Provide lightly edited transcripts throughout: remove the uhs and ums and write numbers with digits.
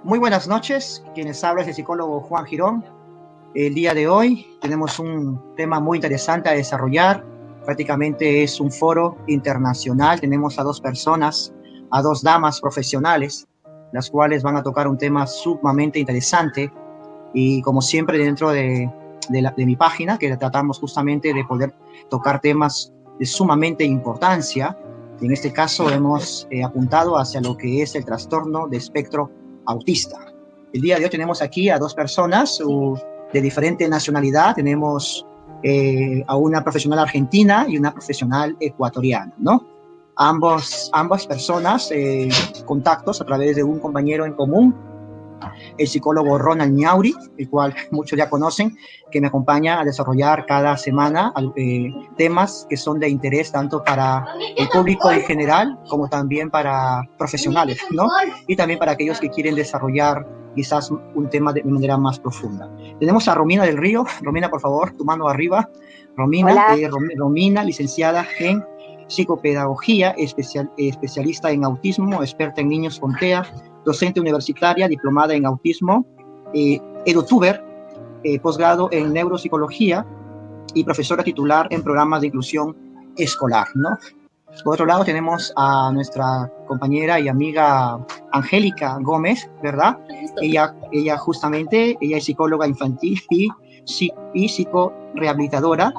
Muy buenas noches, quienes habla es el psicólogo Juan Girón. El día de hoy tenemos un tema muy interesante a desarrollar. Prácticamente es un foro internacional. Tenemos a dos personas, a dos damas profesionales, las cuales van a tocar un tema sumamente interesante. Y como siempre dentro de mi página, que tratamos justamente de poder tocar temas de sumamente importancia. En este caso hemos apuntado hacia lo que es el trastorno de espectro autista. El día de hoy tenemos aquí a dos personas de diferente nacionalidad. Tenemos a una profesional argentina y una profesional ecuatoriana, ¿no? Ambas personas, contactos a través de un compañero en común, el psicólogo Ronald Ñauri, el cual muchos ya conocen, que me acompaña a desarrollar cada semana temas que son de interés tanto para el público en general como también para profesionales, ¿no? Y también para aquellos que quieren desarrollar quizás un tema de manera más profunda. Tenemos a Romina del Río. Romina, por favor, tu mano arriba. Romina, licenciada en psicopedagogía, especialista en autismo, experta en niños con TEA, docente universitaria, diplomada en autismo, edutuber, posgrado en neuropsicología y profesora titular en programas de inclusión escolar, ¿no? Por otro lado tenemos a nuestra compañera y amiga Angélica Gómez, ¿verdad? Ella es psicóloga infantil y psicorehabilitadora,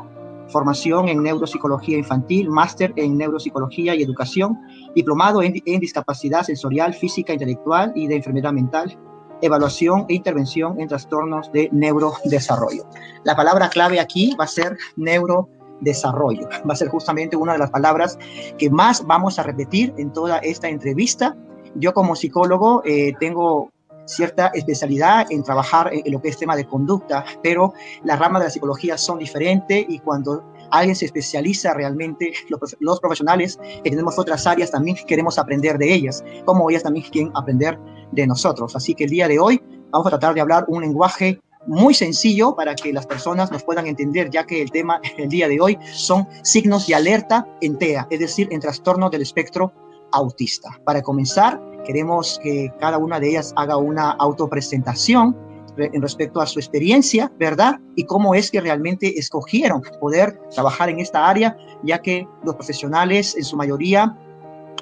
formación en neuropsicología infantil, máster en neuropsicología y educación, diplomado en discapacidad sensorial, física, intelectual y de enfermedad mental, evaluación e intervención en trastornos de neurodesarrollo. La palabra clave aquí va a ser neurodesarrollo. Va a ser justamente una de las palabras que más vamos a repetir en toda esta entrevista. Yo como psicólogo tengo cierta especialidad en trabajar en lo que es tema de conducta, pero las ramas de la psicología son diferentes y cuando alguien se especializa realmente, los profesionales que tenemos otras áreas también queremos aprender de ellas, como ellas también quieren aprender de nosotros. Así que el día de hoy vamos a tratar de hablar un lenguaje muy sencillo para que las personas nos puedan entender, ya que el tema el día de hoy son signos de alerta en TEA, es decir, en trastorno del espectro autista. Para comenzar, queremos que cada una de ellas haga una autopresentación en respecto a su experiencia, ¿verdad? Y cómo es que realmente escogieron poder trabajar en esta área, ya que los profesionales en su mayoría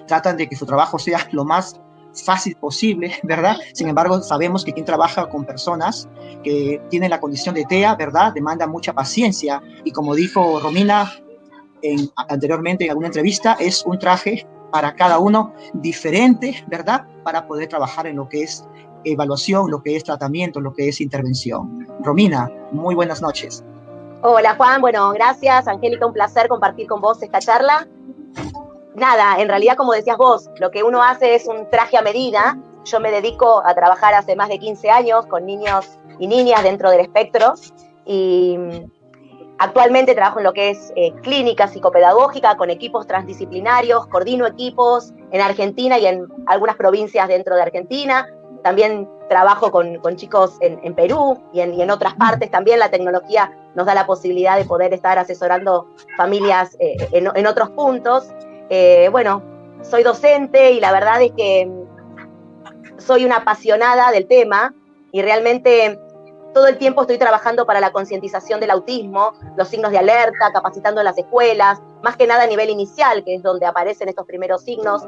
tratan de que su trabajo sea lo más fácil posible, ¿verdad? Sin embargo, sabemos que quien trabaja con personas que tienen la condición de TEA, ¿verdad? Demanda mucha paciencia y como dijo Romina anteriormente en alguna entrevista, es un traje para cada uno diferente, ¿verdad? Para poder trabajar en lo que es evaluación, lo que es tratamiento, lo que es intervención. Romina, muy buenas noches. Hola Juan, bueno, gracias. Angélica, un placer compartir con vos esta charla. Nada, en realidad, como decías vos, lo que uno hace es un traje a medida. Yo me dedico a trabajar hace más de 15 años con niños y niñas dentro del espectro y actualmente trabajo en lo que es clínica psicopedagógica con equipos transdisciplinarios, coordino equipos en Argentina y en algunas provincias dentro de Argentina. También trabajo con chicos en Perú y en otras partes. También la tecnología nos da la posibilidad de poder estar asesorando familias en otros puntos. Bueno, soy docente y la verdad es que soy una apasionada del tema y realmente todo el tiempo estoy trabajando para la concientización del autismo, los signos de alerta, capacitando en las escuelas, más que nada a nivel inicial, que es donde aparecen estos primeros signos.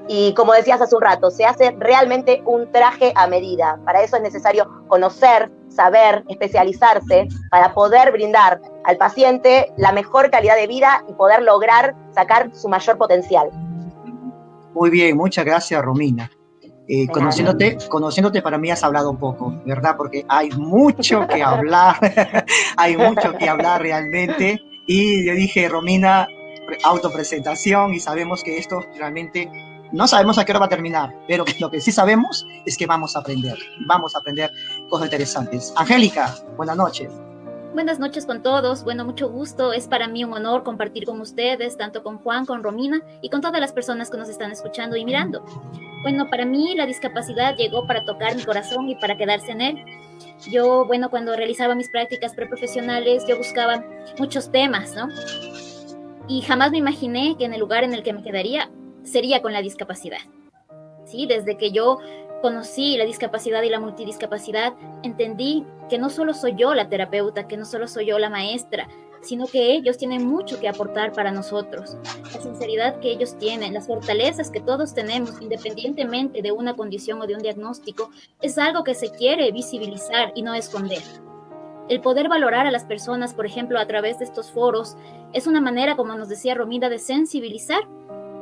Y como decías hace un rato, se hace realmente un traje a medida. Para eso es necesario conocer, saber, especializarse, para poder brindar al paciente la mejor calidad de vida y poder lograr sacar su mayor potencial. Muy bien, muchas gracias, Romina. Conociéndote para mí has hablado un poco, ¿verdad? Porque hay mucho que hablar, hay mucho que hablar realmente. Y yo dije, Romina, autopresentación y sabemos que esto realmente no sabemos a qué hora va a terminar, pero lo que sí sabemos es que vamos a aprender cosas interesantes. Angélica, buenas noches. Buenas noches con todos, bueno, mucho gusto, es para mí un honor compartir con ustedes, tanto con Juan, con Romina y con todas las personas que nos están escuchando y mirando. Bueno, para mí la discapacidad llegó para tocar mi corazón y para quedarse en él. Yo, bueno, cuando realizaba mis prácticas preprofesionales, yo buscaba muchos temas, ¿no? Y jamás me imaginé que en el lugar en el que me quedaría sería con la discapacidad. Sí, desde que yo conocí la discapacidad y la multidiscapacidad, entendí que no solo soy yo la terapeuta, que no solo soy yo la maestra, sino que ellos tienen mucho que aportar para nosotros. La sinceridad que ellos tienen, las fortalezas que todos tenemos, independientemente de una condición o de un diagnóstico, es algo que se quiere visibilizar y no esconder. El poder valorar a las personas, por ejemplo, a través de estos foros, es una manera, como nos decía Romina, de sensibilizar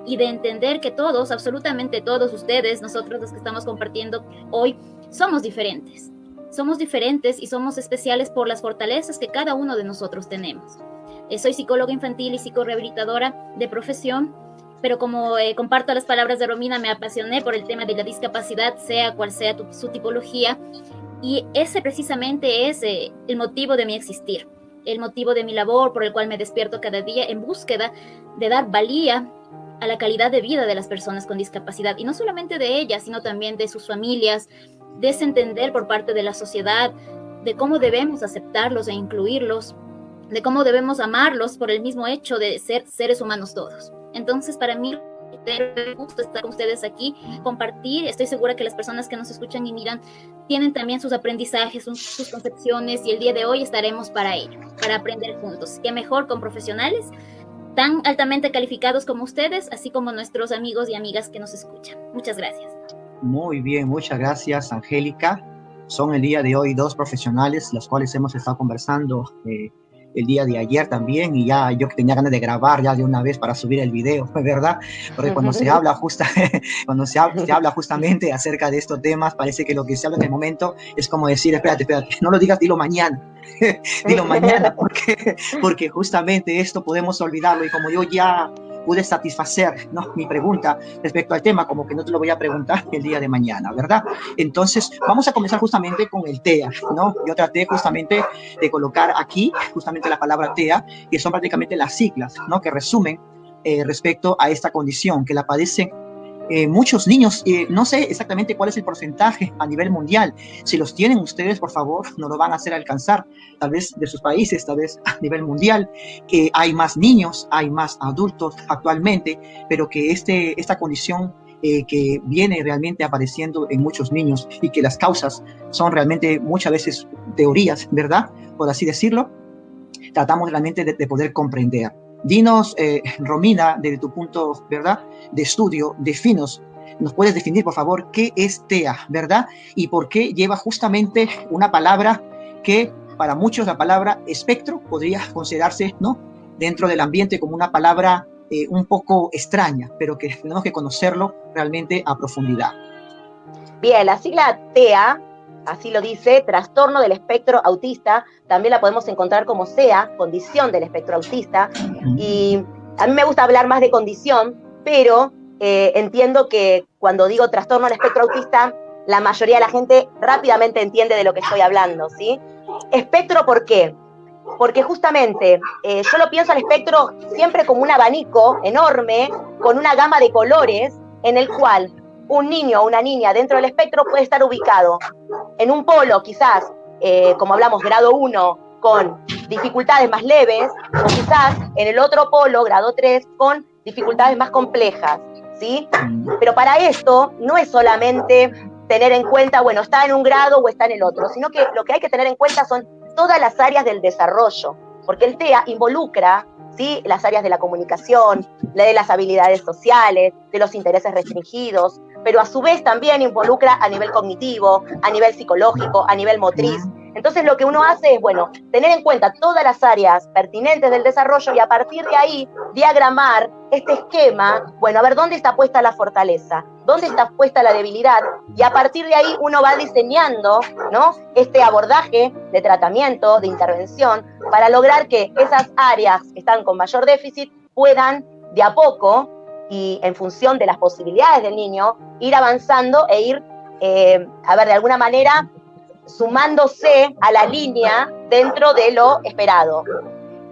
y de entender que todos, absolutamente todos ustedes, nosotros los que estamos compartiendo hoy, somos diferentes. Somos diferentes y somos especiales por las fortalezas que cada uno de nosotros tenemos. Soy psicóloga infantil y psicorehabilitadora de profesión, pero como comparto las palabras de Romina, me apasioné por el tema de la discapacidad, sea cual sea su tipología, y ese precisamente es el motivo de mi existir, el motivo de mi labor, por el cual me despierto cada día en búsqueda de dar valía a la calidad de vida de las personas con discapacidad, y no solamente de ellas, sino también de sus familias, de ese entender por parte de la sociedad, de cómo debemos aceptarlos e incluirlos, de cómo debemos amarlos por el mismo hecho de ser seres humanos todos. Entonces, para mí, es un gusto estar con ustedes aquí, compartir. Estoy segura que las personas que nos escuchan y miran tienen también sus aprendizajes, sus concepciones, y el día de hoy estaremos para ello, para aprender juntos. Qué mejor con profesionales tan altamente calificados como ustedes, así como nuestros amigos y amigas que nos escuchan. Muchas gracias. Muy bien, muchas gracias, Angélica. Son el día de hoy dos profesionales, los cuales hemos estado conversando el día de ayer también, y ya yo que tenía ganas de grabar ya de una vez para subir el video, ¿verdad? Porque cuando se habla cuando se habla justamente acerca de estos temas, parece que lo que se habla en el momento es como decir, espérate, no lo digas, dilo mañana. Dilo mañana, porque justamente esto podemos olvidarlo, y como yo ya pude satisfacer, ¿no?, mi pregunta respecto al tema, como que no te lo voy a preguntar el día de mañana, ¿verdad? Entonces, vamos a comenzar justamente con el TEA, ¿no? Yo traté justamente de colocar aquí justamente la palabra TEA, que son prácticamente las siglas, ¿no?, que resumen respecto a esta condición que la padecen muchos niños. No sé exactamente cuál es el porcentaje a nivel mundial. Si los tienen ustedes, por favor, nos lo van a hacer alcanzar, tal vez de sus países, tal vez a nivel mundial. Hay más niños, hay más adultos actualmente, pero que esta condición que viene realmente apareciendo en muchos niños, y que las causas son realmente muchas veces teorías, ¿verdad?, por así decirlo, tratamos realmente de poder comprender. Dinos, Romina, desde tu punto, ¿verdad?, de estudio, ¿nos puedes definir, por favor, qué es TEA, ¿verdad? Y por qué lleva justamente una palabra que para muchos, la palabra espectro, podría considerarse, ¿no?, dentro del ambiente como una palabra un poco extraña, pero que tenemos que conocerlo realmente a profundidad. Bien, la sigla TEA, así lo dice, trastorno del espectro autista, también la podemos encontrar como SEA, condición del espectro autista, y a mí me gusta hablar más de condición, pero entiendo que cuando digo trastorno del espectro autista, la mayoría de la gente rápidamente entiende de lo que estoy hablando, ¿sí? Espectro, ¿por qué? Porque justamente yo lo pienso al espectro siempre como un abanico enorme, con una gama de colores, en el cual un niño o una niña dentro del espectro puede estar ubicado en un polo, quizás, como hablamos, grado 1, con dificultades más leves, o quizás en el otro polo, grado 3, con dificultades más complejas, ¿sí? Pero para esto no es solamente tener en cuenta, bueno, está en un grado o está en el otro, sino que lo que hay que tener en cuenta son todas las áreas del desarrollo, porque el TEA involucra, ¿sí?, las áreas de la comunicación, la de las habilidades sociales, de los intereses restringidos, pero a su vez también involucra a nivel cognitivo, a nivel psicológico, a nivel motriz. Entonces lo que uno hace es, bueno, tener en cuenta todas las áreas pertinentes del desarrollo, y a partir de ahí diagramar este esquema, bueno, a ver dónde está puesta la fortaleza, dónde está puesta la debilidad, y a partir de ahí uno va diseñando, ¿no?, este abordaje de tratamiento, de intervención, para lograr que esas áreas que están con mayor déficit puedan de a poco, y en función de las posibilidades del niño, ir avanzando e ir, de alguna manera, sumándose a la línea dentro de lo esperado.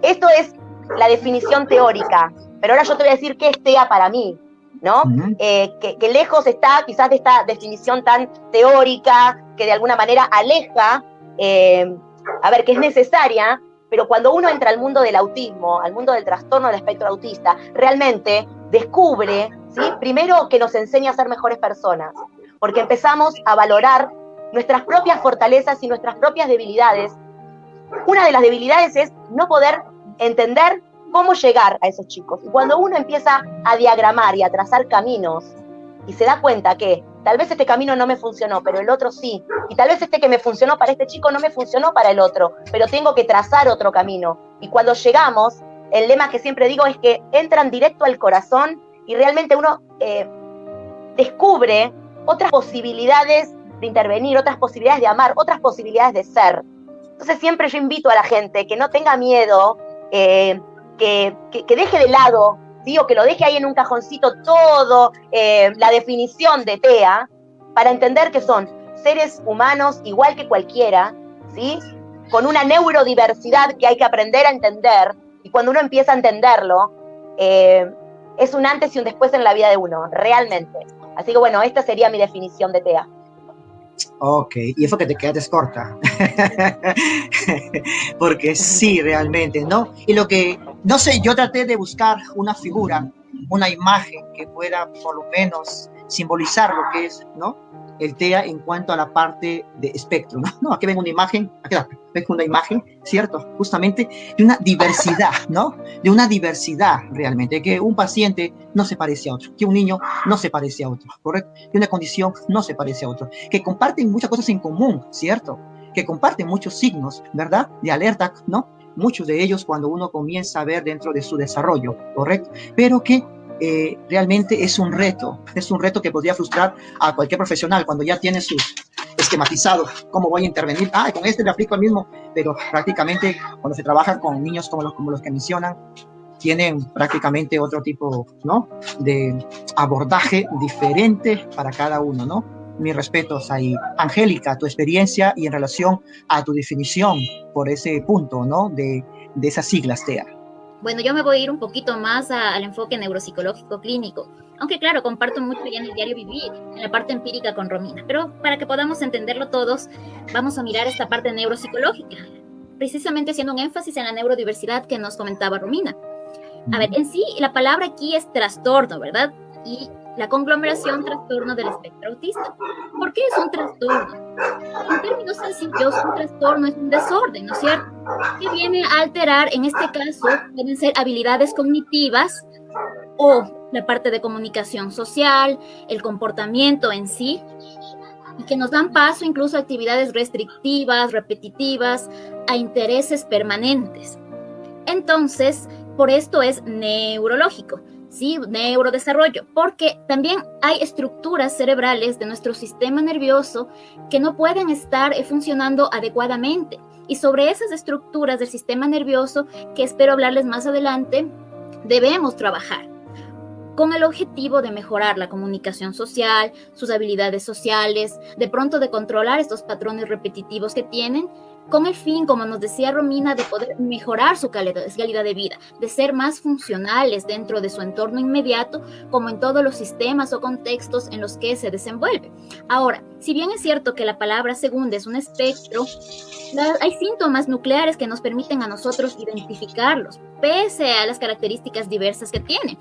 Esto es la definición teórica, pero ahora yo te voy a decir qué es TEA para mí, ¿no? Que lejos está quizás de esta definición tan teórica, que de alguna manera aleja, que es necesaria, pero cuando uno entra al mundo del autismo, al mundo del trastorno del espectro autista, realmente descubre, ¿sí?, primero que nos enseña a ser mejores personas, porque empezamos a valorar nuestras propias fortalezas y nuestras propias debilidades. Una de las debilidades es no poder entender cómo llegar a esos chicos. Y cuando uno empieza a diagramar y a trazar caminos y se da cuenta que tal vez este camino no me funcionó, pero el otro sí, y tal vez este que me funcionó para este chico no me funcionó para el otro, pero tengo que trazar otro camino. Y cuando llegamos, el lema que siempre digo es que entran directo al corazón y realmente uno descubre otras posibilidades de intervenir, otras posibilidades de amar, otras posibilidades de ser. Entonces siempre yo invito a la gente que no tenga miedo, que deje de lado, ¿sí? O que lo deje ahí en un cajoncito todo la definición de TEA, para entender que son seres humanos igual que cualquiera, ¿sí? Con una neurodiversidad que hay que aprender a entender, y cuando uno empieza a entenderlo, es un antes y un después en la vida de uno, realmente. Así que bueno, esta sería mi definición de TEA. Ok, y eso que te quedaste corta. Porque sí, realmente, ¿no? Y lo que, no sé, yo traté de buscar una figura, una imagen que pueda por lo menos simbolizar lo que es, ¿no? El TEA en cuanto a la parte de espectro, ¿no? No, aquí ven una imagen, aquí ven una imagen, ¿cierto? Justamente de una diversidad, ¿no? De una diversidad realmente, que un paciente no se parece a otro, que un niño no se parece a otro, ¿correcto? Que una condición no se parece a otro, que comparten muchas cosas en común, ¿cierto? Que comparten muchos signos, ¿verdad? De alerta, ¿no? Muchos de ellos cuando uno comienza a ver dentro de su desarrollo, ¿correcto? Pero que realmente es un reto que podría frustrar a cualquier profesional cuando ya tiene su esquematizado cómo voy a intervenir. Con este le aplico el mismo, pero prácticamente cuando se trabaja con niños como los que mencionan, tienen prácticamente otro tipo, ¿no? De abordaje diferente para cada uno, ¿no? Mis respetos ahí. Angélica, tu experiencia y en relación a tu definición por ese punto, ¿no? De esas siglas TEA. Bueno, yo me voy a ir un poquito más al enfoque neuropsicológico clínico, aunque claro, comparto mucho ya en el diario vivir, en la parte empírica con Romina, pero para que podamos entenderlo todos, vamos a mirar esta parte neuropsicológica, precisamente haciendo un énfasis en la neurodiversidad que nos comentaba Romina. A ver, en sí, la palabra aquí es trastorno, ¿verdad? Y la conglomeración trastorno del espectro autista. ¿Por qué es un trastorno? En términos sencillos, un trastorno es un desorden, ¿no es cierto? Que viene a alterar, en este caso, pueden ser habilidades cognitivas o la parte de comunicación social, el comportamiento en sí, y que nos dan paso incluso a actividades restrictivas, repetitivas, a intereses permanentes. Entonces, por esto es neurológico. Sí, neurodesarrollo, porque también hay estructuras cerebrales de nuestro sistema nervioso que no pueden estar funcionando adecuadamente. Y sobre esas estructuras del sistema nervioso, que espero hablarles más adelante, debemos trabajar con el objetivo de mejorar la comunicación social, sus habilidades sociales, de pronto de controlar estos patrones repetitivos que tienen, con el fin, como nos decía Romina, de poder mejorar su calidad de vida, de ser más funcionales dentro de su entorno inmediato, como en todos los sistemas o contextos en los que se desenvuelve. Ahora, si bien es cierto que la palabra segunda es un espectro, hay síntomas nucleares que nos permiten a nosotros identificarlos, pese a las características diversas que tiene,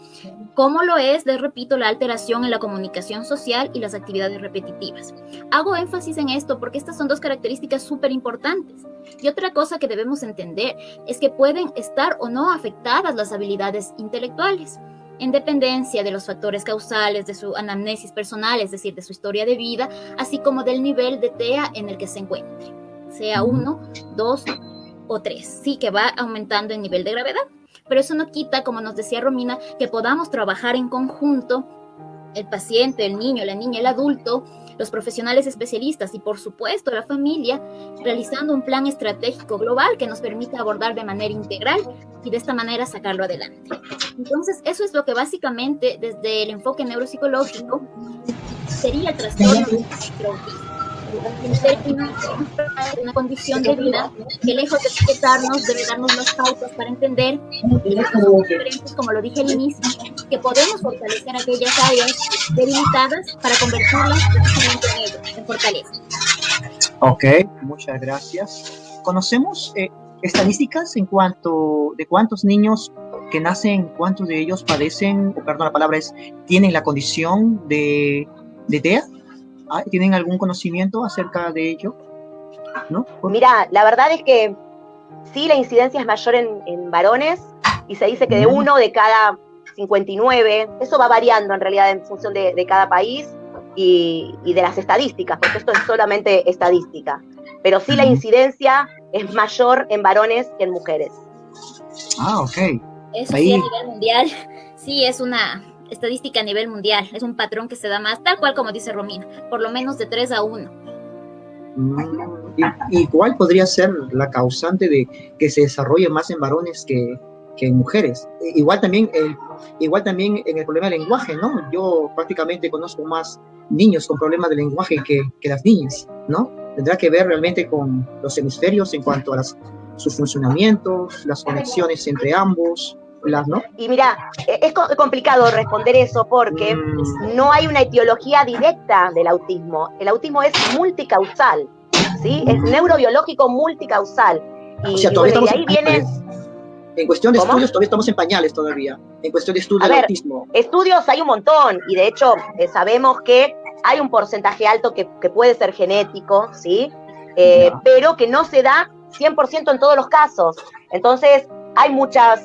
como lo es, les repito, la alteración en la comunicación social y las actividades repetitivas. Hago énfasis en esto porque estas son dos características súper importantes. Y otra cosa que debemos entender es que pueden estar o no afectadas las habilidades intelectuales, en dependencia de los factores causales de su anamnesis personal, es decir, de su historia de vida, así como del nivel de TEA en el que se encuentre, sea 1, 2 o 3, sí que va aumentando en nivel de gravedad. Pero eso no quita, como nos decía Romina, que podamos trabajar en conjunto, el paciente, el niño, la niña, el adulto, los profesionales especialistas y, por supuesto, la familia, realizando un plan estratégico global que nos permita abordar de manera integral y de esta manera sacarlo adelante. Entonces, eso es lo que básicamente, desde el enfoque neuropsicológico, sería el trastorno del espectro autista. En términos de una condición de vida que, lejos de etiquetarnos, debe darnos las pautas para entender que somos diferentes, como lo dije al inicio, que podemos fortalecer aquellas áreas debilitadas para convertirlas precisamente en fortaleza. Ok, muchas gracias. ¿Conocemos estadísticas en cuanto de cuántos niños que nacen, cuántos de ellos padecen, perdón, la palabra es, tienen la condición de TEA? ¿Tienen algún conocimiento acerca de ello? ¿No? Mira, la verdad es que sí, la incidencia es mayor en varones, y se dice que de 1 de cada 59, eso va variando en realidad en función de cada país y de las estadísticas, porque esto es solamente estadística, pero sí la incidencia es mayor en varones que en mujeres. Ah, ok. Eso sí, a nivel mundial, sí es una estadística a nivel mundial, es un patrón que se da más, tal cual como dice Romina, por lo menos de 3 a 1. ¿Y cuál podría ser la causante de que se desarrolle más en varones que en mujeres? Igual también en el problema del lenguaje, ¿no? Yo prácticamente conozco más niños con problemas de lenguaje que las niñas, ¿no? Tendrá que ver realmente con los hemisferios en cuanto a sus funcionamientos, las conexiones entre ambos, ¿no? Y mira, es complicado responder eso porque no hay una etiología directa del autismo. El autismo es multicausal, ¿sí? Es neurobiológico multicausal. Y, o sea, todavía bueno, y ahí viene... En cuestión de estudios, todavía estamos en pañales todavía. En cuestión de estudios del autismo. Estudios hay un montón, y de hecho sabemos que hay un porcentaje alto que puede ser genético, ¿sí? Pero que no se da 100% en todos los casos. Entonces, hay muchos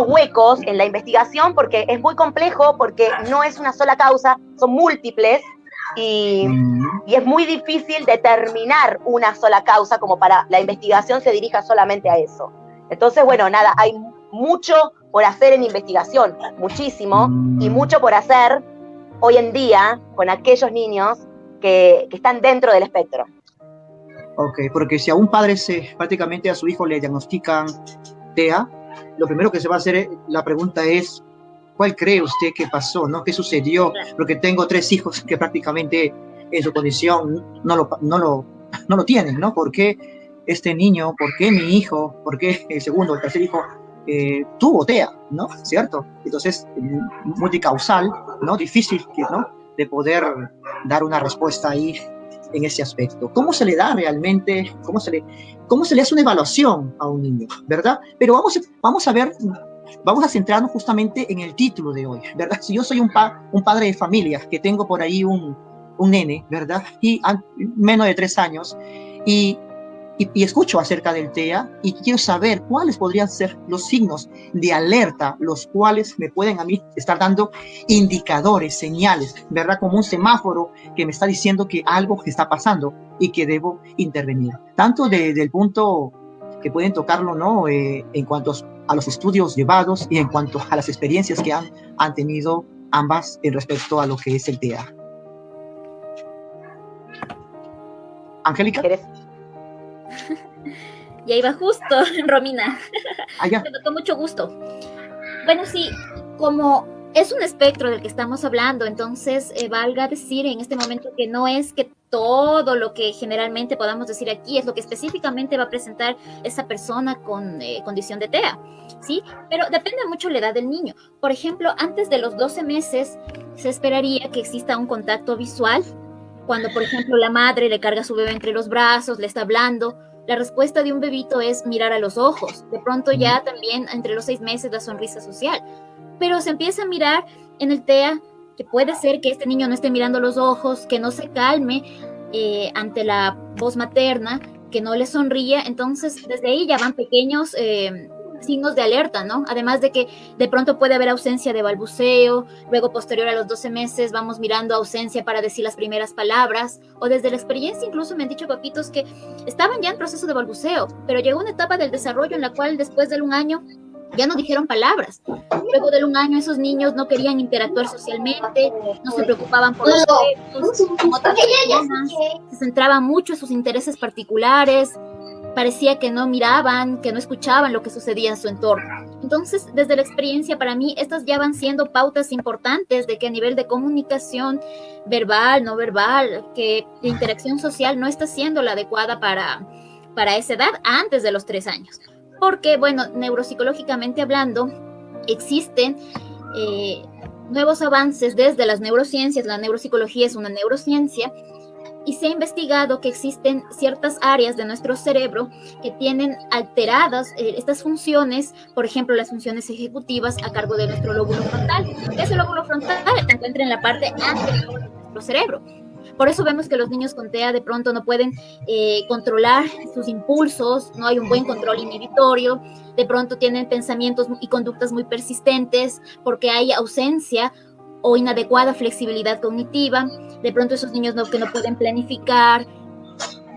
huecos en la investigación, porque es muy complejo, porque no es una sola causa, son múltiples, y es muy difícil determinar una sola causa como para la investigación se dirija solamente a eso. Entonces, bueno, nada, hay mucho por hacer en investigación, muchísimo, y mucho por hacer hoy en día con aquellos niños que están dentro del espectro. Ok, porque si a un padre prácticamente a su hijo le diagnostican TEA, lo primero que se va a hacer, la pregunta es, ¿cuál cree usted que pasó, no? ¿Qué sucedió? Porque tengo 3 hijos que prácticamente en su condición no lo tienen, ¿no? ¿Por qué este niño, por qué mi hijo, por qué el segundo, el tercer hijo tuvo TEA, ¿no? ¿Cierto? Entonces, multicausal, ¿no? Difícil, ¿no? De poder dar una respuesta ahí en ese aspecto. ¿Cómo se le da realmente, cómo se le hace una evaluación a un niño, verdad? Pero vamos a centrarnos justamente en el título de hoy, ¿verdad? Si yo soy un padre de familia, que tengo por ahí un nene, ¿verdad? Y menos de 3 años, y escucho acerca del TEA, y quiero saber cuáles podrían ser los signos de alerta, los cuales me pueden a mí estar dando indicadores, señales, ¿verdad? Como un semáforo que me está diciendo que algo está pasando y que debo intervenir. Tanto desde el punto que pueden tocarlo, ¿no? En cuanto a los estudios llevados y en cuanto a las experiencias que han tenido ambas en respecto a lo que es el TEA. Angélica. Y ahí va justo, Romina. Allá. Con mucho gusto. Bueno, sí, como es un espectro del que estamos hablando, entonces valga decir en este momento que no es que todo lo que generalmente podamos decir aquí es lo que específicamente va a presentar esa persona con condición de TEA, ¿sí? Pero depende mucho la edad del niño. Por ejemplo, antes de los 12 meses se esperaría que exista un contacto visual. Cuando, por ejemplo, la madre le carga a su bebé entre los brazos, le está hablando, la respuesta de un bebito es mirar a los ojos. De pronto ya también entre los 6 meses la sonrisa social. Pero se empieza a mirar en el TEA que puede ser que este niño no esté mirando los ojos, que no se calme ante la voz materna, que no le sonría. Entonces, desde ahí ya van pequeños signos de alerta, ¿no? Además de que de pronto puede haber ausencia de balbuceo, luego posterior a los 12 meses vamos mirando ausencia para decir las primeras palabras, o desde la experiencia incluso me han dicho papitos que estaban ya en proceso de balbuceo, pero llegó una etapa del desarrollo en la cual después de un año ya no dijeron palabras. Luego de un año esos niños no querían interactuar socialmente, no se preocupaban por los juegos, con otras personas, se centraban mucho en sus intereses particulares, parecía que no miraban, que no escuchaban lo que sucedía en su entorno. Entonces, desde la experiencia, para mí, estas ya van siendo pautas importantes de que a nivel de comunicación verbal, no verbal, que la interacción social no está siendo la adecuada para esa edad antes de los 3 años. Porque, bueno, neuropsicológicamente hablando, existen nuevos avances desde las neurociencias. La neuropsicología es una neurociencia, y se ha investigado que existen ciertas áreas de nuestro cerebro que tienen alteradas estas funciones, por ejemplo, las funciones ejecutivas a cargo de nuestro lóbulo frontal. Ese lóbulo frontal se encuentra en la parte anterior de nuestro cerebro. Por eso vemos que los niños con TEA de pronto no pueden controlar sus impulsos, no hay un buen control inhibitorio, de pronto tienen pensamientos y conductas muy persistentes porque hay ausencia o inadecuada flexibilidad cognitiva, de pronto esos niños que no pueden planificar.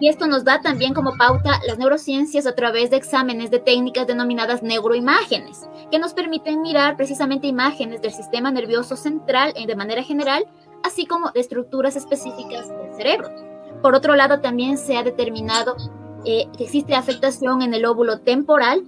Y esto nos da también como pauta las neurociencias a través de exámenes de técnicas denominadas neuroimágenes, que nos permiten mirar precisamente imágenes del sistema nervioso central de manera general, así como de estructuras específicas del cerebro. Por otro lado, también se ha determinado que existe afectación en el lóbulo temporal,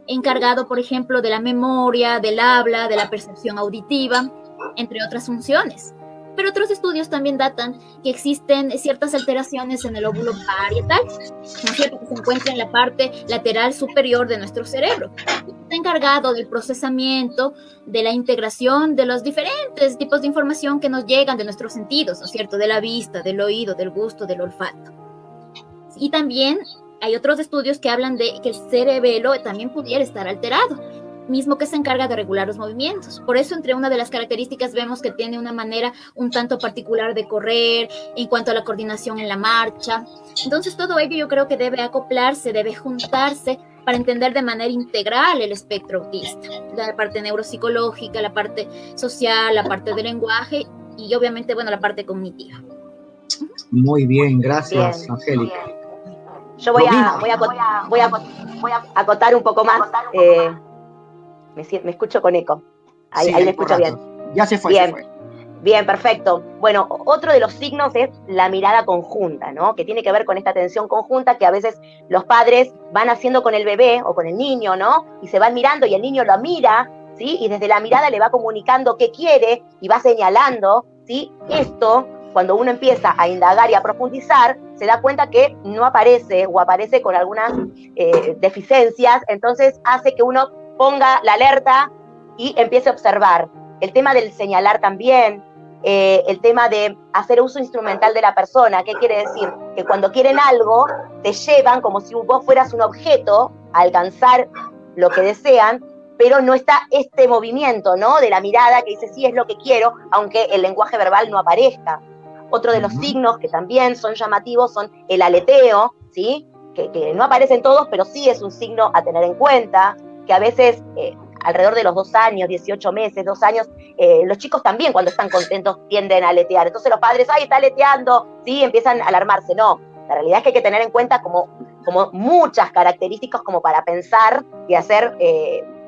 encargado, por ejemplo, de la memoria, del habla, de la percepción auditiva, entre otras funciones. Pero otros estudios también datan que existen ciertas alteraciones en el lóbulo parietal, ¿no es cierto?, que se encuentra en la parte lateral superior de nuestro cerebro. Está encargado del procesamiento, de la integración de los diferentes tipos de información que nos llegan de nuestros sentidos, ¿no es cierto?, de la vista, del oído, del gusto, del olfato. Y también hay otros estudios que hablan de que el cerebelo también pudiera estar alterado, mismo que se encarga de regular los movimientos. Por eso, entre una de las características vemos que tiene una manera un tanto particular de correr en cuanto a la coordinación en la marcha. Entonces, todo ello yo creo que debe acoplarse, debe juntarse para entender de manera integral el espectro autista, la parte neuropsicológica, la parte social, la parte del lenguaje y obviamente, bueno, la parte cognitiva. Muy bien, gracias, Angélica. Yo voy a acotar un poco más. Me escucho con eco. Ahí me escucho bien. Ya se fue, bien. se fue. Bien, perfecto. Bueno, otro de los signos es la mirada conjunta, ¿no? Que tiene que ver con esta atención conjunta que a veces los padres van haciendo con el bebé o con el niño, ¿no? Y se van mirando y el niño lo mira, ¿sí? Y desde la mirada le va comunicando qué quiere y va señalando, ¿sí? Esto, cuando uno empieza a indagar y a profundizar, se da cuenta que no aparece o aparece con algunas deficiencias, entonces hace que uno ponga la alerta y empiece a observar. El tema del señalar también, el tema de hacer uso instrumental de la persona. ¿Qué quiere decir? Que cuando quieren algo, te llevan como si vos fueras un objeto a alcanzar lo que desean, pero no está este movimiento, ¿no?, de la mirada que dice, sí, es lo que quiero, aunque el lenguaje verbal no aparezca. Otro de los signos que también son llamativos son el aleteo, ¿sí? Que no aparecen todos, pero sí es un signo a tener en cuenta, que a veces alrededor de los 2 años, 18 meses, 2 años, los chicos también cuando están contentos tienden a aletear. Entonces los padres, ¡ay, está aleteando! Sí, empiezan a alarmarse. No, la realidad es que hay que tener en cuenta como muchas características como para pensar y hacer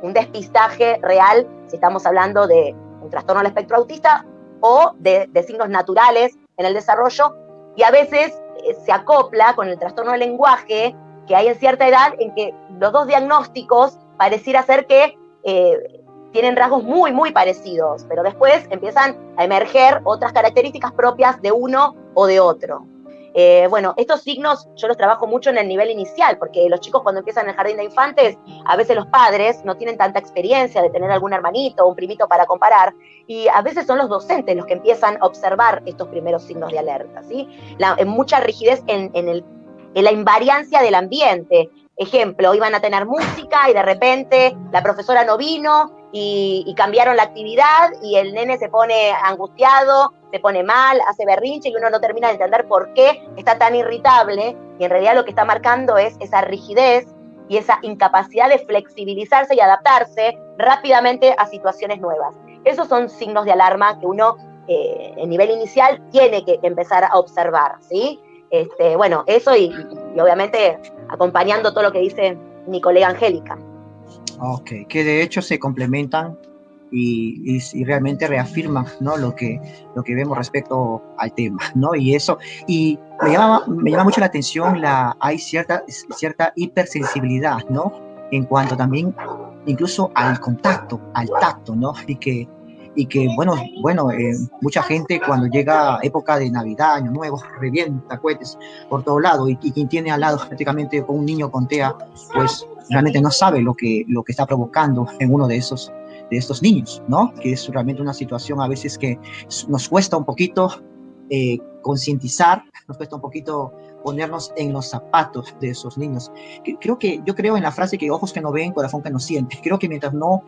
un despistaje real si estamos hablando de un trastorno del espectro autista o de signos naturales en el desarrollo, y a veces se acopla con el trastorno del lenguaje, que hay en cierta edad en que los dos diagnósticos pareciera ser que tienen rasgos muy, muy parecidos, pero después empiezan a emerger otras características propias de uno o de otro. Bueno, estos signos yo los trabajo mucho en el nivel inicial, porque los chicos cuando empiezan en el jardín de infantes, a veces los padres no tienen tanta experiencia de tener algún hermanito o un primito para comparar, y a veces son los docentes los que empiezan a observar estos primeros signos de alerta, ¿sí? Mucha rigidez en la invariancia del ambiente. Ejemplo, iban a tener música y de repente la profesora no vino y cambiaron la actividad y el nene se pone angustiado, se pone mal, hace berrinche y uno no termina de entender por qué está tan irritable, y en realidad lo que está marcando es esa rigidez y esa incapacidad de flexibilizarse y adaptarse rápidamente a situaciones nuevas. Esos son signos de alarma que uno en nivel inicial tiene que empezar a observar, ¿sí? Bueno, eso y obviamente acompañando todo lo que dice mi colega Angélica. Ok, que de hecho se complementan y realmente reafirman, ¿no?, lo que vemos respecto al tema, ¿no? Y eso, y me llama mucho la atención, hay cierta hipersensibilidad, ¿no?, en cuanto también incluso al contacto, al tacto, ¿no? Y que bueno, mucha gente cuando llega época de Navidad, Año Nuevo, revienta cohetes por todo lado, y quien tiene al lado prácticamente un niño con TEA, pues realmente no sabe lo que está provocando en uno de estos niños, ¿no? Que es realmente una situación a veces que nos cuesta un poquito concientizar, nos cuesta un poquito ponernos en los zapatos de esos niños. Yo creo en la frase que ojos que no ven, corazón que no siente. Creo que mientras no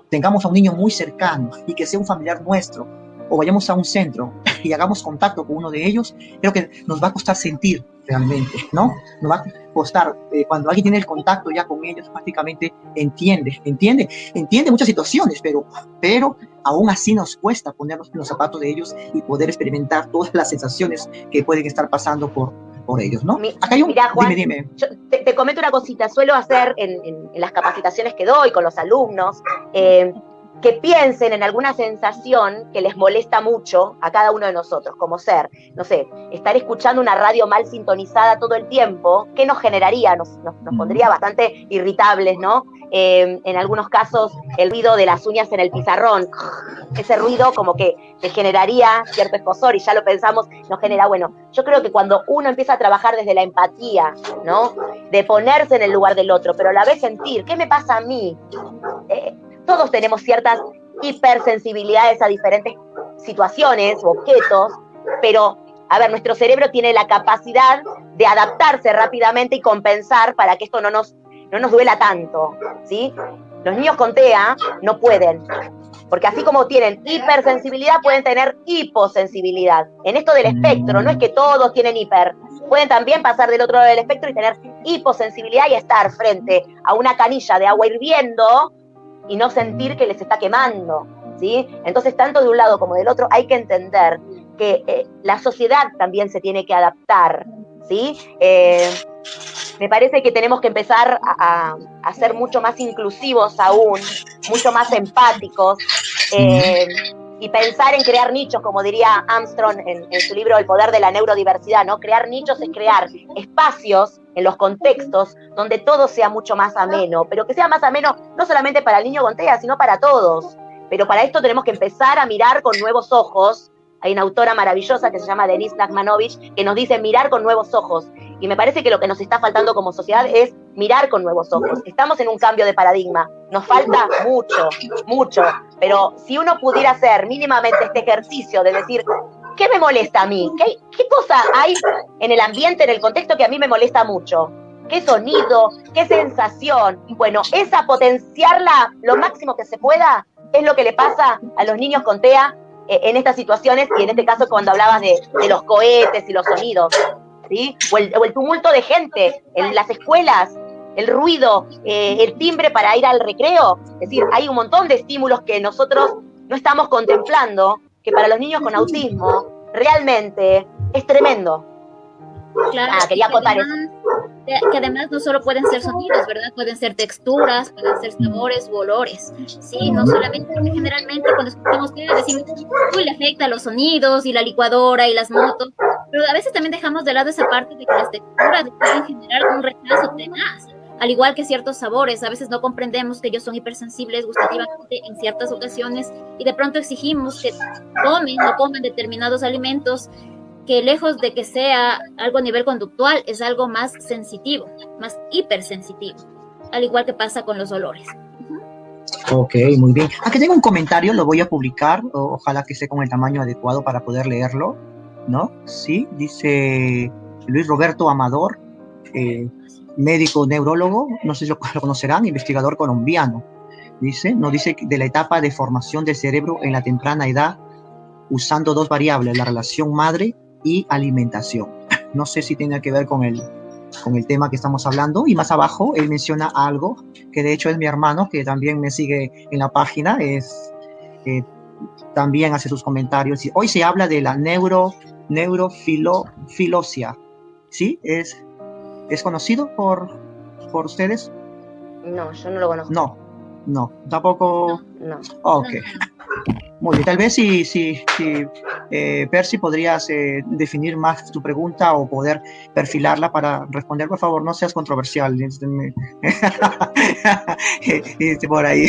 tengamos a un niño muy cercano y que sea un familiar nuestro, o vayamos a un centro y hagamos contacto con uno de ellos, creo que nos va a costar sentir realmente, ¿no? Nos va a costar, cuando alguien tiene el contacto ya con ellos, prácticamente entiende muchas situaciones, pero aún así nos cuesta ponernos en los zapatos de ellos y poder experimentar todas las sensaciones que pueden estar pasando por ellos, ¿no? Acá hay un... Mirá, Juan, dime. Yo te comento una cosita, suelo hacer en las capacitaciones que doy con los alumnos, que piensen en alguna sensación que les molesta mucho a cada uno de nosotros, como ser, no sé, estar escuchando una radio mal sintonizada todo el tiempo, ¿qué nos generaría? Nos pondría bastante irritables, ¿no? En algunos casos, el ruido de las uñas en el pizarrón, ese ruido como que te generaría cierto escozor, y ya lo pensamos, nos genera, bueno, yo creo que cuando uno empieza a trabajar desde la empatía, ¿no? De ponerse en el lugar del otro, pero a la vez sentir, ¿qué me pasa a mí? Todos tenemos ciertas hipersensibilidades a diferentes situaciones o objetos, pero, a ver, nuestro cerebro tiene la capacidad de adaptarse rápidamente y compensar para que esto no nos duela tanto, ¿sí? Los niños con TEA no pueden, porque así como tienen hipersensibilidad, pueden tener hiposensibilidad. En esto del espectro, no es que todos tienen hiper, pueden también pasar del otro lado del espectro y tener hiposensibilidad y estar frente a una canilla de agua hirviendo y no sentir que les está quemando, ¿sí? Entonces, tanto de un lado como del otro, hay que entender que la sociedad también se tiene que adaptar, ¿sí? Me parece que tenemos que empezar a ser mucho más inclusivos aún, mucho más empáticos, y pensar en crear nichos, como diría Armstrong en su libro El poder de la neurodiversidad, ¿no? Crear nichos es crear espacios en los contextos donde todo sea mucho más ameno, pero que sea más ameno no solamente para el niño con TEA, sino para todos. Pero para esto tenemos que empezar a mirar con nuevos ojos. Hay una autora maravillosa que se llama Denise Nachmanovich, que nos dice mirar con nuevos ojos. Y me parece que lo que nos está faltando como sociedad es mirar con nuevos ojos. Estamos en un cambio de paradigma. Nos falta mucho, mucho. Pero si uno pudiera hacer mínimamente este ejercicio de decir, ¿qué me molesta a mí? ¿Qué cosa hay en el ambiente, en el contexto que a mí me molesta mucho? ¿Qué sonido? ¿Qué sensación? Bueno, esa potenciarla lo máximo que se pueda es lo que le pasa a los niños con TEA en estas situaciones, y en este caso cuando hablabas de los cohetes y los sonidos, ¿sí? O el tumulto de gente en las escuelas, el ruido, el timbre para ir al recreo. Es decir, hay un montón de estímulos que nosotros no estamos contemplando, que para los niños con autismo realmente es tremendo. Claro, quería acotar eso. Que además no solo pueden ser sonidos, ¿verdad? Pueden ser texturas, pueden ser sabores u olores. Sí, no solamente, porque generalmente cuando escuchamos que decimos, uy, le afecta los sonidos y la licuadora y las motos, pero a veces también dejamos de lado esa parte de que las texturas pueden generar un rechazo tenaz, al igual que ciertos sabores. A veces no comprendemos que ellos son hipersensibles gustativamente en ciertas ocasiones y de pronto exigimos que coman determinados alimentos que lejos de que sea algo a nivel conductual, es algo más sensitivo, más hipersensitivo, al igual que pasa con los olores. Ok, muy bien. Aquí tengo un comentario, lo voy a publicar, ojalá que esté con el tamaño adecuado para poder leerlo, ¿no? Sí, dice Luis Roberto Amador, médico neurólogo, no sé si lo conocerán, investigador colombiano. Dice de la etapa de formación del cerebro en la temprana edad, usando dos variables, la relación madre y alimentación. No sé si tiene que ver con el tema que estamos hablando, y más abajo él menciona algo que de hecho es mi hermano, que también me sigue en la página, también hace sus comentarios. Hoy se habla de la neurofilosia, ¿sí? ¿Es conocido por ustedes? No, yo no lo conozco. No, tampoco. No. Ok. Muy bien, tal vez si Percy podrías definir más tu pregunta o poder perfilarla para responder, por favor, no seas controversial. Por ahí.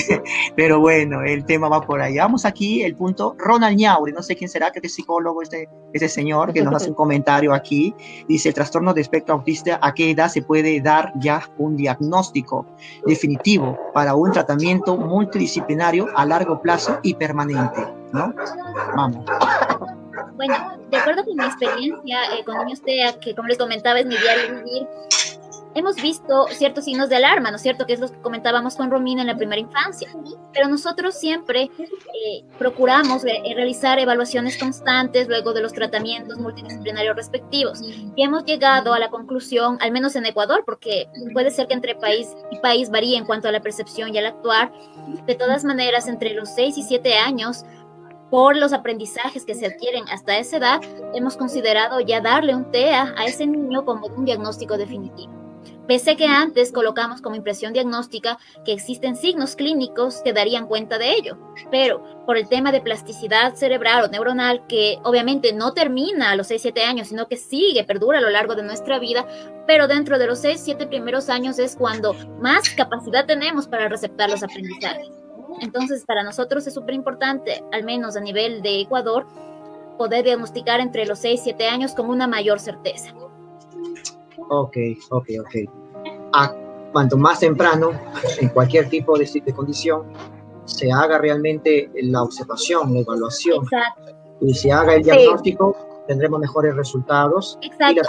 Pero bueno, el tema va por ahí. Vamos aquí, el punto. Ronald Ñauri, no sé quién será, que es psicólogo, este señor que nos hace un comentario aquí. Dice, el trastorno de espectro autista, ¿a qué edad se puede dar ya un diagnóstico definitivo para un tratamiento multidisciplinario a largo plazo y permanente? ¿No? Vamos. Bueno, de acuerdo con mi experiencia con niños TEA, que como les comentaba es mi diario vivir, hemos visto ciertos signos de alarma, ¿no es cierto? Que es lo que comentábamos con Romina en la primera infancia. Pero nosotros siempre procuramos realizar evaluaciones constantes luego de los tratamientos multidisciplinarios respectivos. Y hemos llegado a la conclusión, al menos en Ecuador, porque puede ser que entre país y país varíe en cuanto a la percepción y al actuar. De todas maneras, entre los 6 y 7 años, por los aprendizajes que se adquieren hasta esa edad, hemos considerado ya darle un TEA a ese niño como un diagnóstico definitivo. Pese que antes colocamos como impresión diagnóstica que existen signos clínicos que darían cuenta de ello, pero por el tema de plasticidad cerebral o neuronal, que obviamente no termina a los 6-7 años, sino que sigue, perdura a lo largo de nuestra vida, pero dentro de los 6-7 primeros años es cuando más capacidad tenemos para receptar los aprendizajes. Entonces, para nosotros es súper importante, al menos a nivel de Ecuador, poder diagnosticar entre los 6-7 años con una mayor certeza. Ok. Cuanto más temprano, en cualquier tipo de condición, se haga realmente la observación, la evaluación. Exacto. Y se haga el diagnóstico, tendremos mejores resultados. Exacto.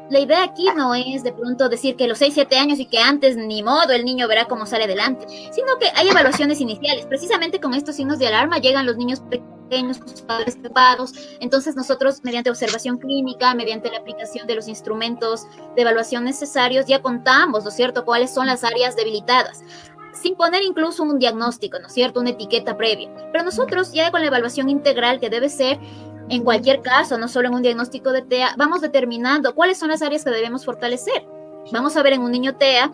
La idea aquí no es de pronto decir que los 6-7 años y que antes ni modo el niño verá cómo sale adelante, sino que hay evaluaciones iniciales. Precisamente con estos signos de alarma llegan los niños pequeños, sus padres preocupados. Entonces nosotros, mediante observación clínica, mediante la aplicación de los instrumentos de evaluación necesarios, ya contamos, ¿no es cierto?, cuáles son las áreas debilitadas, sin poner incluso un diagnóstico, ¿no es cierto?, una etiqueta previa. Pero nosotros ya con la evaluación integral, que debe ser en cualquier caso, no solo en un diagnóstico de TEA, vamos determinando cuáles son las áreas que debemos fortalecer. Vamos a ver en un niño TEA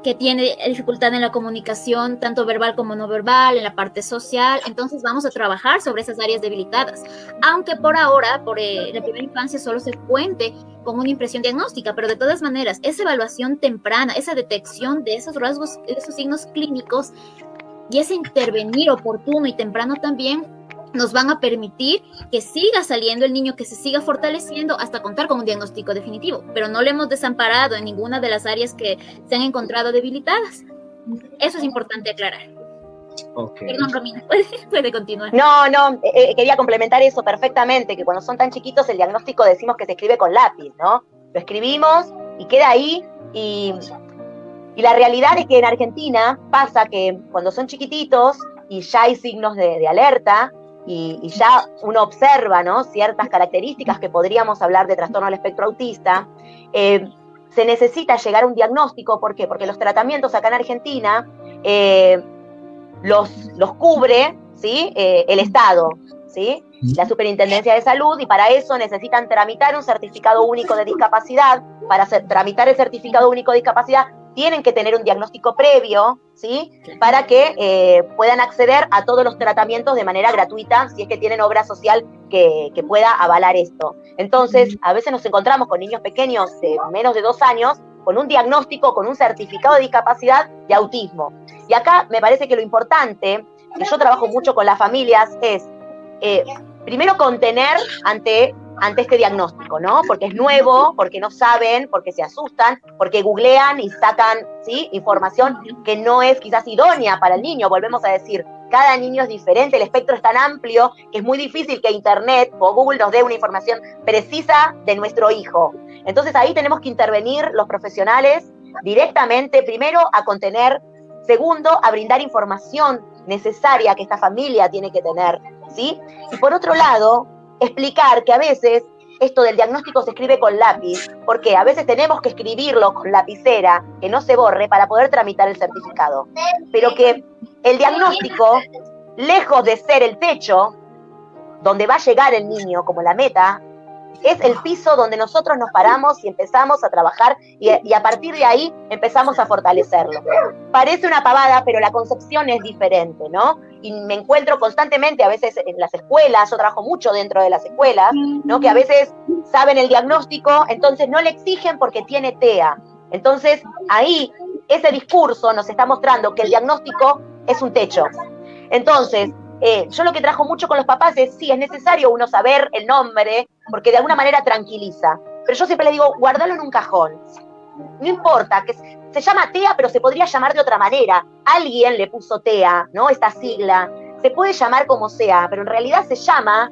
que tiene dificultad en la comunicación, tanto verbal como no verbal, en la parte social, entonces vamos a trabajar sobre esas áreas debilitadas. Aunque por ahora, por la primera infancia, solo se cuente con una impresión diagnóstica, pero de todas maneras, esa evaluación temprana, esa detección de esos rasgos, de esos signos clínicos y ese intervenir oportuno y temprano también, nos van a permitir que siga saliendo el niño, que se siga fortaleciendo hasta contar con un diagnóstico definitivo, pero no le hemos desamparado en ninguna de las áreas que se han encontrado debilitadas. Eso es importante aclarar. Okay. Perdón, Romina, puede continuar. No, quería complementar eso perfectamente, que cuando son tan chiquitos el diagnóstico decimos que se escribe con lápiz, ¿no? Lo escribimos y queda ahí, y la realidad es que en Argentina pasa que cuando son chiquititos y ya hay signos de alerta, y ya uno observa, ¿no?, ciertas características que podríamos hablar de trastorno del espectro autista, se necesita llegar a un diagnóstico. ¿Por qué? Porque los tratamientos acá en Argentina los cubre, ¿sí?, el Estado, ¿sí?, la Superintendencia de Salud, y para eso necesitan tramitar un certificado único de discapacidad. Para tramitar el certificado único de discapacidad tienen que tener un diagnóstico previo, ¿sí?, para que puedan acceder a todos los tratamientos de manera gratuita, si es que tienen obra social que pueda avalar esto. Entonces, a veces nos encontramos con niños pequeños de menos de 2 años con un diagnóstico, con un certificado de discapacidad de autismo. Y acá me parece que lo importante, que yo trabajo mucho con las familias, es primero contener ante este diagnóstico, ¿no? Porque es nuevo, porque no saben, porque se asustan, porque googlean y sacan, ¿sí?, información que no es quizás idónea para el niño. Volvemos a decir, cada niño es diferente, el espectro es tan amplio que es muy difícil que Internet o Google nos dé una información precisa de nuestro hijo. Entonces ahí tenemos que intervenir los profesionales directamente, primero a contener, segundo a brindar información necesaria que esta familia tiene que tener, ¿sí? Y por otro lado, explicar que a veces esto del diagnóstico se escribe con lápiz, porque a veces tenemos que escribirlo con lapicera, que no se borre, para poder tramitar el certificado. Pero que el diagnóstico, lejos de ser el techo donde va a llegar el niño como la meta, es el piso donde nosotros nos paramos y empezamos a trabajar, y a partir de ahí empezamos a fortalecerlo. Parece una pavada, pero la concepción es diferente, ¿no? Y me encuentro constantemente, a veces en las escuelas, yo trabajo mucho dentro de las escuelas, ¿no?, que a veces saben el diagnóstico, entonces no le exigen porque tiene TEA. Entonces ahí ese discurso nos está mostrando que el diagnóstico es un techo. Entonces, yo lo que trabajo mucho con los papás es, sí, es necesario uno saber el nombre, porque de alguna manera tranquiliza. Pero yo siempre les digo, guardalo en un cajón. No importa, que se llama TEA, pero se podría llamar de otra manera. Alguien le puso TEA, ¿no?, esta sigla. Se puede llamar como sea, pero en realidad se llama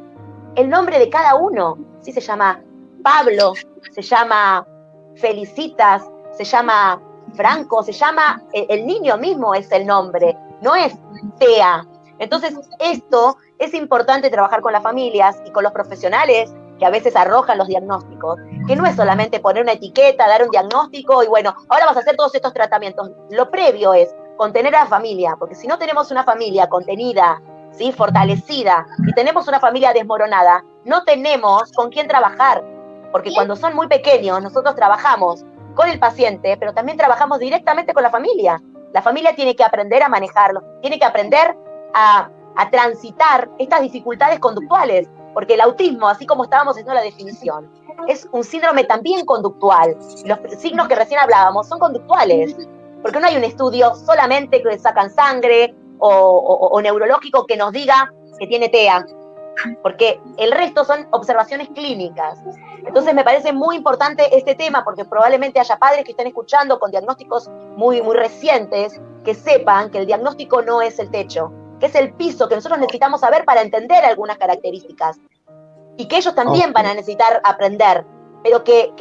el nombre de cada uno. Sí, se llama Pablo, se llama Felicitas, se llama Franco, se llama, el niño mismo es el nombre, no es TEA. Entonces, esto es importante trabajar con las familias y con los profesionales que a veces arrojan los diagnósticos, que no es solamente poner una etiqueta, dar un diagnóstico y bueno, ahora vas a hacer todos estos tratamientos. Lo previo es contener a la familia, porque si no tenemos una familia contenida, ¿sí?, fortalecida, y tenemos una familia desmoronada, no tenemos con quién trabajar, porque cuando son muy pequeños nosotros trabajamos con el paciente, pero también trabajamos directamente con la familia. La familia tiene que aprender a manejarlo, tiene que aprender a transitar estas dificultades conductuales, porque el autismo, así como estábamos haciendo la definición, es un síndrome también conductual. Los signos que recién hablábamos son conductuales, porque no hay un estudio solamente que sacan sangre o neurológico que nos diga que tiene TEA, porque el resto son observaciones clínicas. Entonces me parece muy importante este tema, porque probablemente haya padres que estén escuchando con diagnósticos muy, muy recientes, que sepan que el diagnóstico no es el techo, que es el piso que nosotros necesitamos saber para entender algunas características, y que ellos también van a necesitar aprender, pero que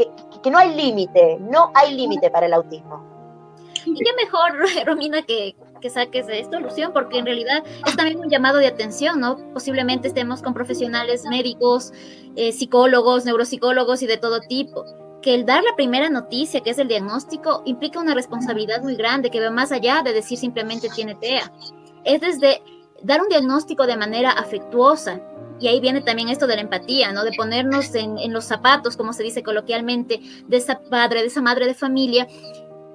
no hay límite para el autismo. Y qué mejor, Romina, que saques de esto, Lución, porque en realidad es también un llamado de atención, ¿no? Posiblemente estemos con profesionales médicos, psicólogos, neuropsicólogos y de todo tipo, que el dar la primera noticia, que es el diagnóstico, implica una responsabilidad muy grande, que va más allá de decir simplemente tiene TEA. Es desde dar un diagnóstico de manera afectuosa, y ahí viene también esto de la empatía, ¿no? De ponernos en los zapatos, como se dice coloquialmente, de esa padre, de esa madre de familia.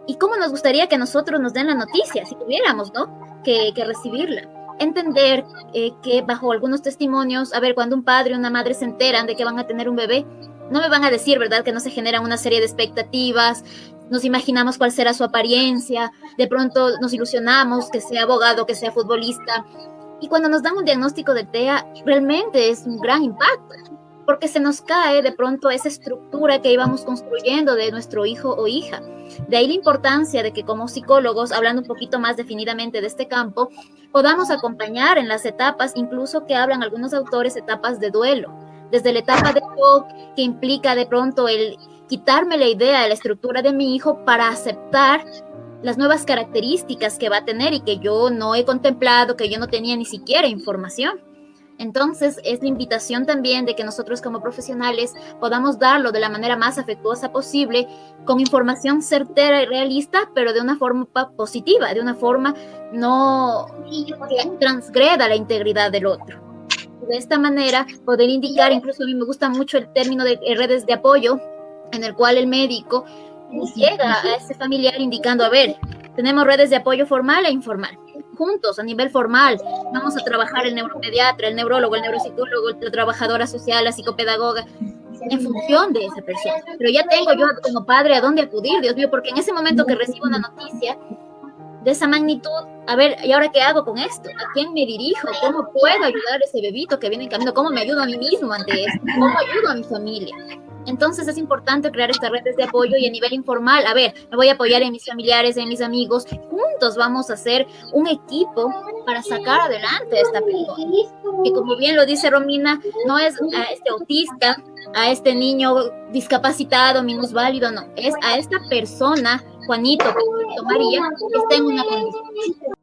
Y cómo nos gustaría que nosotros nos den la noticia, si tuviéramos, ¿no?, que recibirla. Entender que bajo algunos testimonios, a ver, cuando un padre o una madre se enteran de que van a tener un bebé, no me van a decir, ¿verdad?, que no se generan una serie de expectativas, nos imaginamos cuál será su apariencia, de pronto nos ilusionamos que sea abogado, que sea futbolista. Y cuando nos dan un diagnóstico de TEA, realmente es un gran impacto, porque se nos cae de pronto esa estructura que íbamos construyendo de nuestro hijo o hija. De ahí la importancia de que como psicólogos, hablando un poquito más definidamente de este campo, podamos acompañar en las etapas, incluso que hablan algunos autores, etapas de duelo. Desde la etapa de shock, que implica de pronto el quitarme la idea de la estructura de mi hijo para aceptar las nuevas características que va a tener y que yo no he contemplado, que yo no tenía ni siquiera información. Entonces, es la invitación también de que nosotros como profesionales podamos darlo de la manera más afectuosa posible, con información certera y realista, pero de una forma positiva, de una forma no que transgreda la integridad del otro. De esta manera, poder indicar, incluso a mí me gusta mucho el término de redes de apoyo, en el cual el médico llega a ese familiar indicando, a ver, tenemos redes de apoyo formal e informal. Juntos, a nivel formal, vamos a trabajar el neuropediatra, el neurólogo, el neuropsicólogo, la trabajadora social, la psicopedagoga, en función de esa persona. Pero ya tengo yo como padre a dónde acudir, Dios mío, porque en ese momento que recibo una noticia de esa magnitud, a ver, ¿y ahora qué hago con esto? ¿A quién me dirijo? ¿Cómo puedo ayudar a ese bebito que viene en camino? ¿Cómo me ayudo a mí mismo ante esto? ¿Cómo ayudo a mi familia? Entonces es importante crear estas redes de apoyo y a nivel informal, a ver, me voy a apoyar en mis familiares, en mis amigos, juntos vamos a hacer un equipo para sacar adelante a esta persona. Que como bien lo dice Romina, no es a este autista, a este niño discapacitado, minusválido, no, es a esta persona, Juanito, María, que está en una condición.